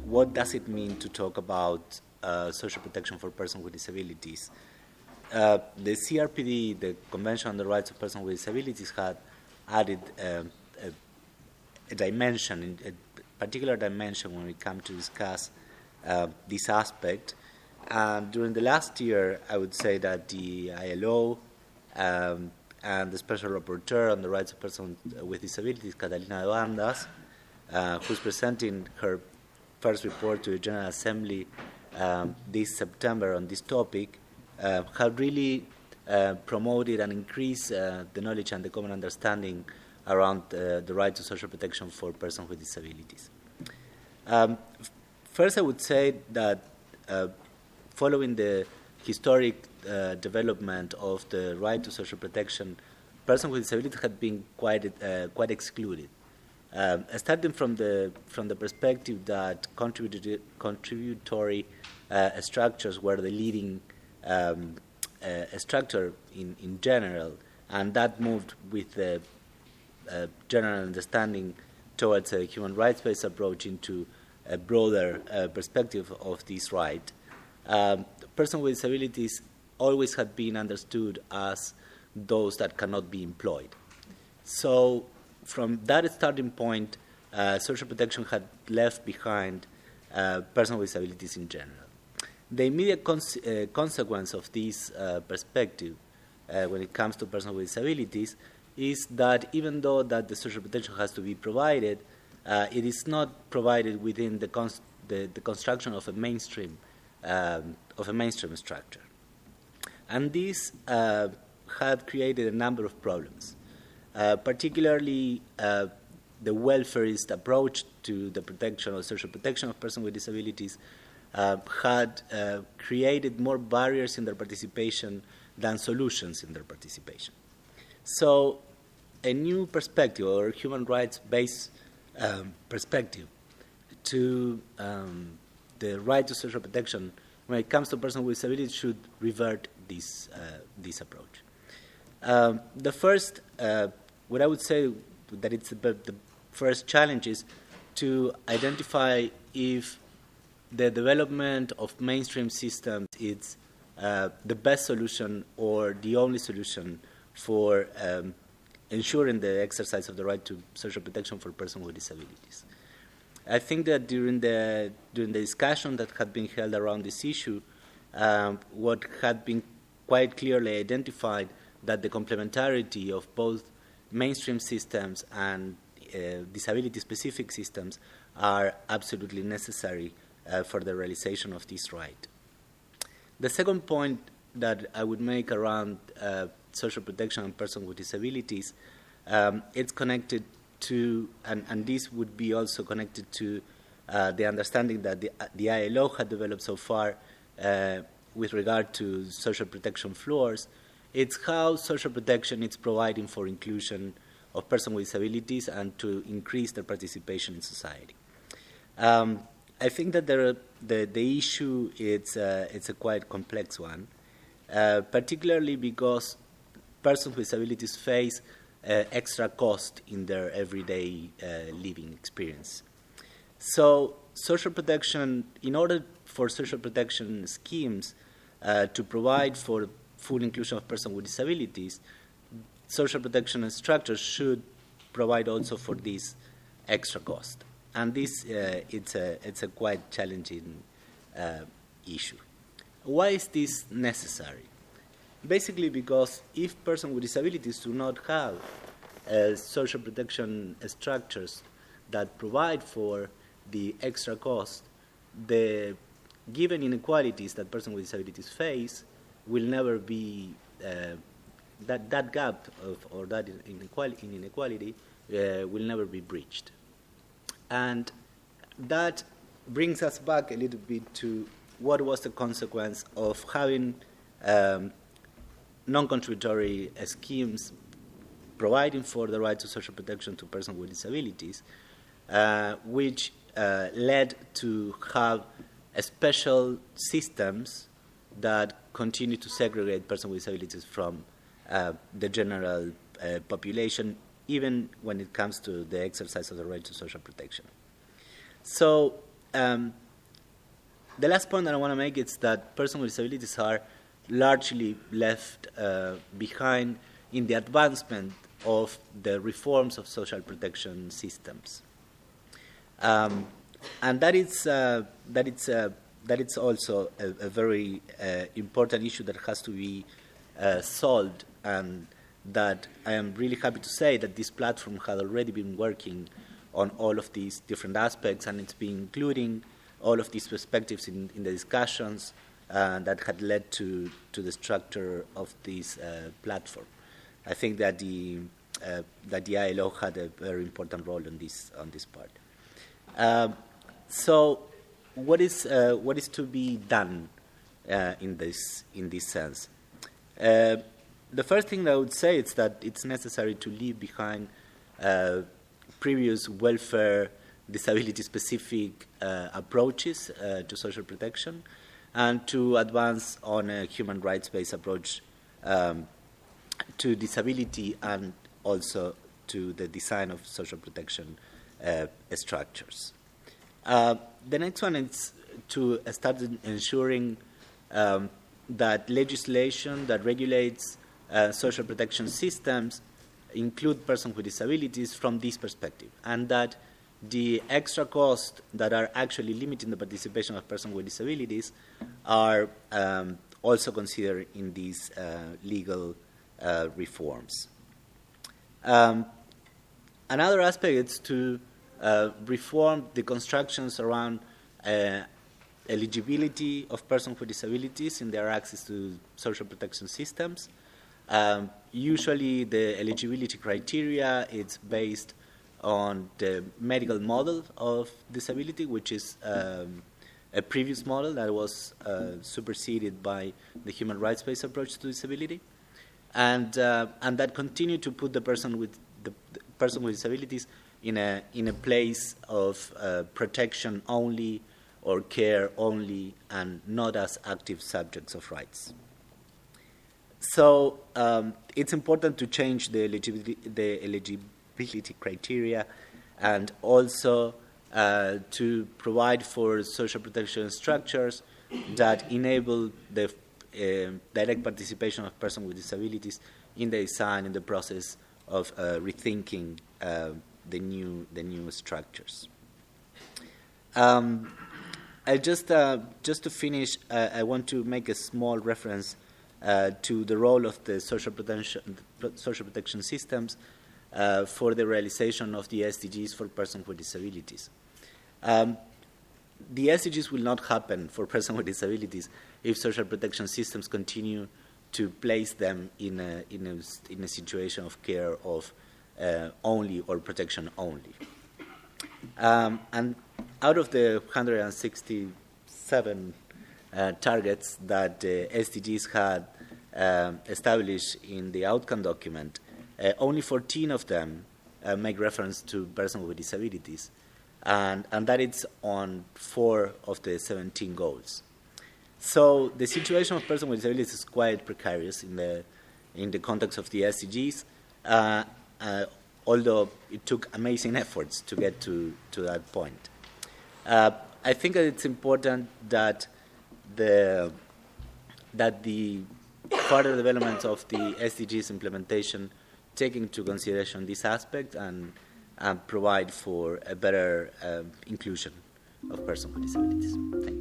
what does it mean to talk about social protection for persons with disabilities? The CRPD, the Convention on the Rights of Persons with Disabilities, had added a dimension, a particular dimension when we come to discuss this aspect. And during the last year, I would say that the ILO and the Special Rapporteur on the Rights of Persons with Disabilities, Catalina de Bandas, who's presenting her first report to the General Assembly this September on this topic, have really promoted and increased the knowledge and the common understanding around the right to social protection for persons with disabilities. First, I would say that following the historic development of the right to social protection, persons with disabilities had been quite excluded. Starting from the perspective that contributory structures were the leading structure in general, and that moved with the general understanding towards a human rights-based approach into a broader perspective of this right. Persons with disabilities always had been understood as those that cannot be employed. So from that starting point, social protection had left behind persons with disabilities in general. The immediate consequence of this perspective when it comes to persons with disabilities is that even though that the social protection has to be provided, it is not provided within the construction of a mainstream structure. And this had created a number of problems. Particularly the welfarist approach to the protection or social protection of persons with disabilities had created more barriers in their participation than solutions in their participation. So a new perspective or human rights-based perspective to the right to social protection when it comes to persons with disabilities should revert this approach. The first, what I would say that it's the first challenge is to identify if the development of mainstream systems is the best solution or the only solution for ensuring the exercise of the right to social protection for persons with disabilities. I think that during the discussion that had been held around this issue, what had been quite clearly identified that the complementarity of both mainstream systems and disability-specific systems are absolutely necessary for the realization of this right. The second point that I would make around social protection and persons with disabilities, it's connected to, and this would be also connected to the understanding that the ILO had developed so far with regard to social protection floors. It's how social protection is providing for inclusion of persons with disabilities and to increase their participation in society. I think that the issue it's a quite complex one, particularly because persons with disabilities face extra cost in their everyday living experience. So social protection, in order for social protection schemes to provide for full inclusion of persons with disabilities, social protection structures should provide also for this extra cost. And this, it's a quite challenging issue. Why is this necessary? Basically because if persons with disabilities do not have social protection structures that provide for the extra cost, the given inequalities that persons with disabilities face will never be, that gap or that inequality will never be breached. And that brings us back a little bit to what was the consequence of having non-contributory schemes providing for the right to social protection to persons with disabilities, which led to have special systems that continue to segregate persons with disabilities from the general population, even when it comes to the exercise of the right to social protection. So the last point that I want to make is that persons with disabilities are largely left behind in the advancement of the reforms of social protection systems. And that is also a very important issue that has to be solved, and that I am really happy to say that this platform had already been working on all of these different aspects, and it's been including all of these perspectives in the discussions that had led to the structure of this platform. I think that the ILO had a very important role on this part. So, what is to be done in this sense? The first thing that I would say is that it's necessary to leave behind previous welfare disability-specific approaches to social protection, and to advance on a human rights-based approach to disability and also to the design of social protection structures. The next one is to start ensuring that legislation that regulates social protection systems include persons with disabilities from this perspective, and that the extra costs that are actually limiting the participation of persons with disabilities are also considered in these legal reforms. Another aspect is to reform the constructions around eligibility of persons with disabilities in their access to social protection systems. Usually the eligibility criteria is based on the medical model of disability, which is a previous model that was superseded by the human rights-based approach to disability, and that continue to put the person with disabilities in a place of protection only or care only, and not as active subjects of rights. So it's important to change the eligibility criteria, and also to provide for social protection structures that enable the direct participation of persons with disabilities in the design and the process of rethinking the new structures. I just to finish, I want to make a small reference to the role of the social protection systems for the realization of the SDGs for persons with disabilities. The SDGs will not happen for persons with disabilities if social protection systems continue to place them in a situation of care of only or protection only. And out of the 167 targets that the SDGs had established in the outcome document, only 14 of them make reference to persons with disabilities, and that is on 4 of the 17 goals. So the situation of persons with disabilities is quite precarious in the context of the SDGs, although it took amazing efforts to get to that point. I think that it's important that the further development of the SDGs implementation take into consideration this aspect and provide for a better inclusion of persons with disabilities. Thank you.